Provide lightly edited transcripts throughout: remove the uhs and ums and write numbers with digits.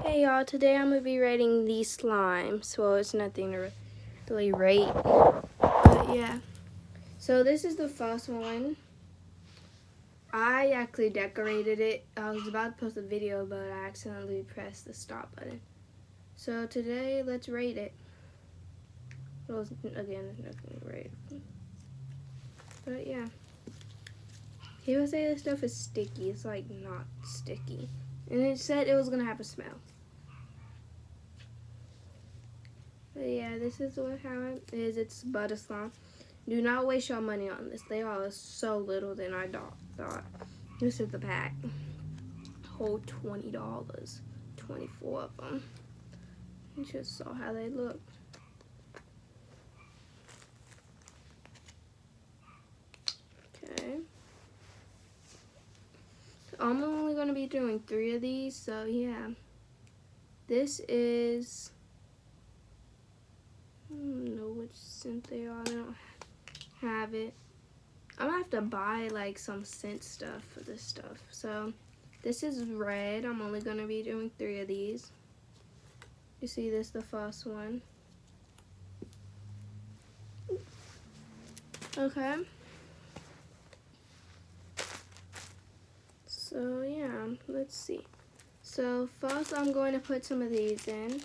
Hey y'all, today I'm going to be rating these slimes. Well, it's nothing to really rate, but yeah. So this is the first one. I actually decorated it. I was about to post a video, but I accidentally pressed the stop button. So today, let's rate it. Well, again, there's nothing to rate. But yeah. People say this stuff is sticky. It's like not sticky. And it said it was going to have a smell. But yeah, this is how it is. It's butter slime. Do not waste your money on this. They are so little than I thought. This is the pack. Whole $20. 24 of them. You just saw how they look. Okay. I'm only going to be doing 3 of these, so yeah. This is... I don't know which scent they are. I don't have it. I'm going to have to buy like some scent stuff for this stuff. So this is red. I'm only going to be doing 3 of these. You see this, the first one. Okay. So yeah, let's see. So first I'm going to put some of these in.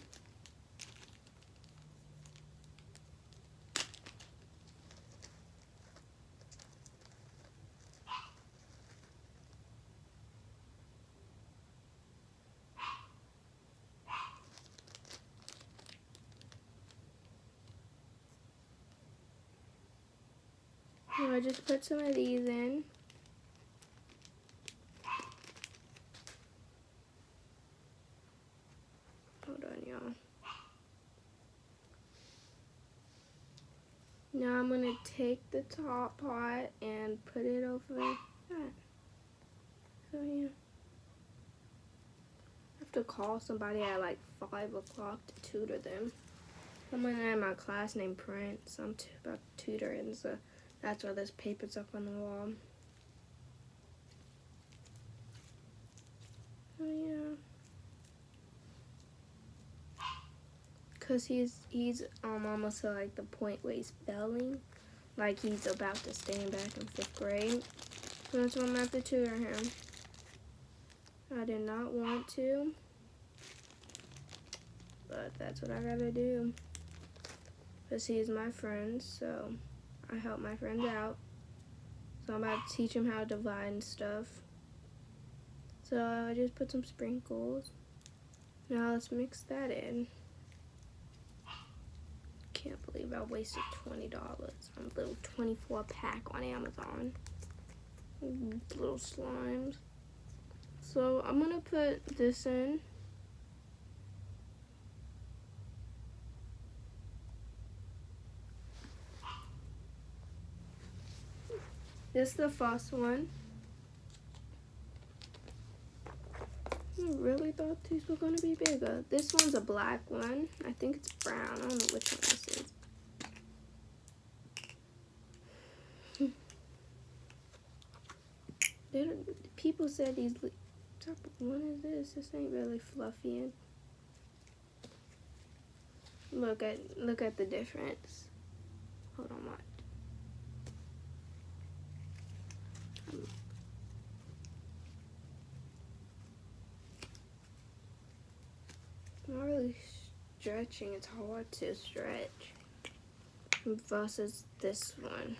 So I just put some of these in. Hold on, y'all. Now I'm gonna take the top part and put it over that. So yeah. I have to call somebody at like 5 o'clock to tutor them. Someone in my class named Prince. I'm about tutoring, so that's why there's papers up on the wall. Oh yeah. Cause he's almost to like the point where he's failing, like he's about to stand back in 5th grade. So that's why I'm gonna have to tutor him. I did not want to, but that's what I gotta do. Cause he's my friend, so I help my friends out. So I'm about to teach him how to divide and stuff. So I just put some sprinkles. Now let's mix that in. Can't believe I wasted $20 on a little 24 pack on Amazon. Little slimes. So I'm gonna put this in. This is the first one. I really thought these were gonna be bigger. This one's a black one. I think it's brown. I don't know which one this is. People said these type of one is this. This ain't really fluffy. And look at the difference. Hold on, what? I'm not really stretching. It's hard to stretch versus this one.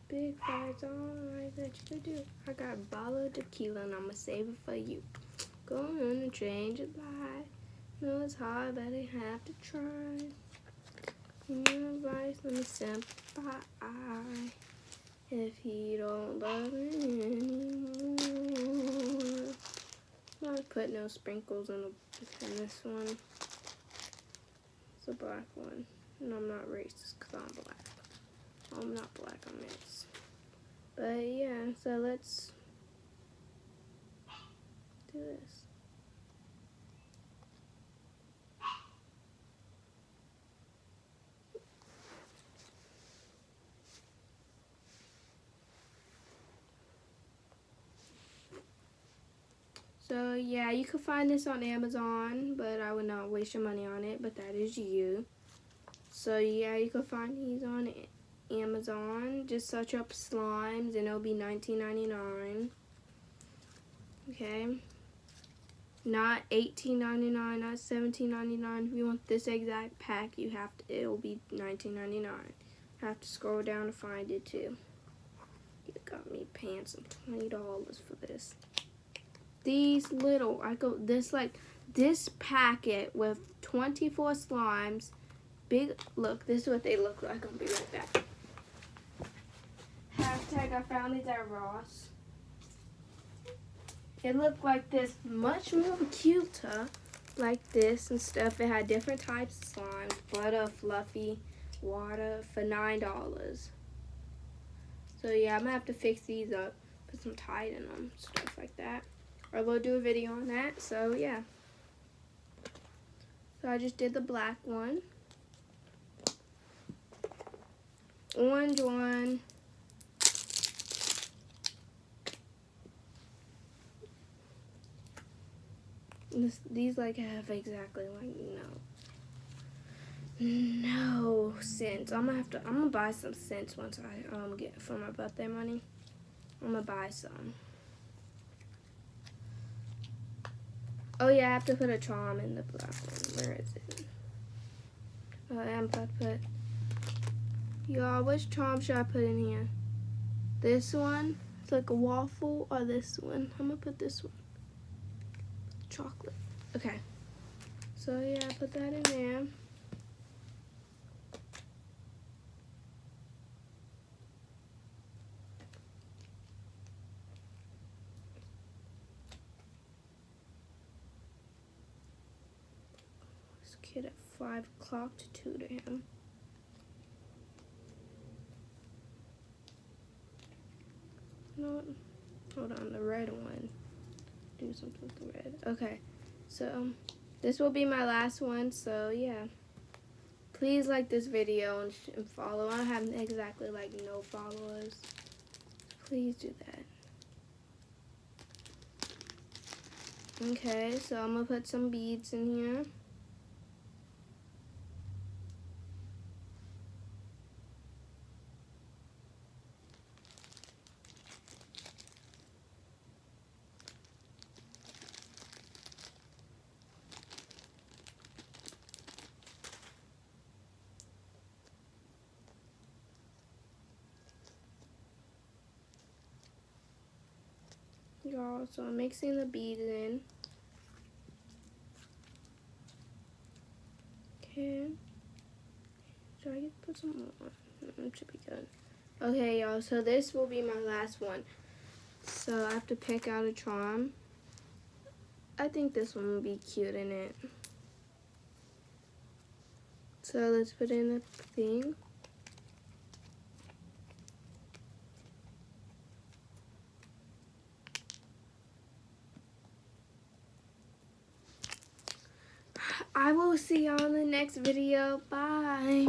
Big fights, alright, that you could do. I got a bottle of tequila and I'ma save it for you. Go on and change your life. No, it's hard, but I have to try. Your advice, let me simplify. If you don't love me anymore. I'll put no sprinkles in this one. It's a black one. And I'm not racist because I'm black. I'm not black, I'm mixed. But yeah, so let's do this. yeah, you can find this on Amazon, but I would not waste your money on it, but that is you. So yeah, you can find these on Amazon. Just search up slimes and it'll be $19.99. Okay. Not $18.99, not $17.99. If you want this exact pack, you have to, it'll be $19.99. I have to scroll down to find it too. You got me paying some $20 for this. These little, this packet with 24 slimes. Big, look, this is what they look like. I'll be right back. Hashtag I found these at Ross. It looked like this, much more cuter, like this and stuff. It had different types of slimes, butter, fluffy, water, for $9. So yeah, I'm gonna have to fix these up, put some Tide in them, stuff like that. Or we'll do a video on that, so yeah. So I just did the black one. Orange one. These like have exactly like no scents. I'm gonna buy some scents once I get for my birthday money. I'm gonna buy some. Oh yeah, I have to put a charm in the black one. Where is it? Oh, I'm about to put. Y'all, which charm should I put in here? This one? It's like a waffle, or this one? I'm gonna put this one. Chocolate. Okay. So yeah, I put that in there. This kid at 5 o'clock to tutor him. No, hold on, the red one. Do something with the red. Okay, so this will be my last one. So yeah, please like this video and follow. I don't have exactly like no followers. Please do that. Okay, so I'm gonna put some beads in here. Y'all, so I'm mixing the beads in. Okay. Should I put some more? It should be good. Okay, y'all, so this will be my last one. So I have to pick out a charm. I think this one will be cute in it. So let's put in the thing. I will see y'all in the next video. Bye.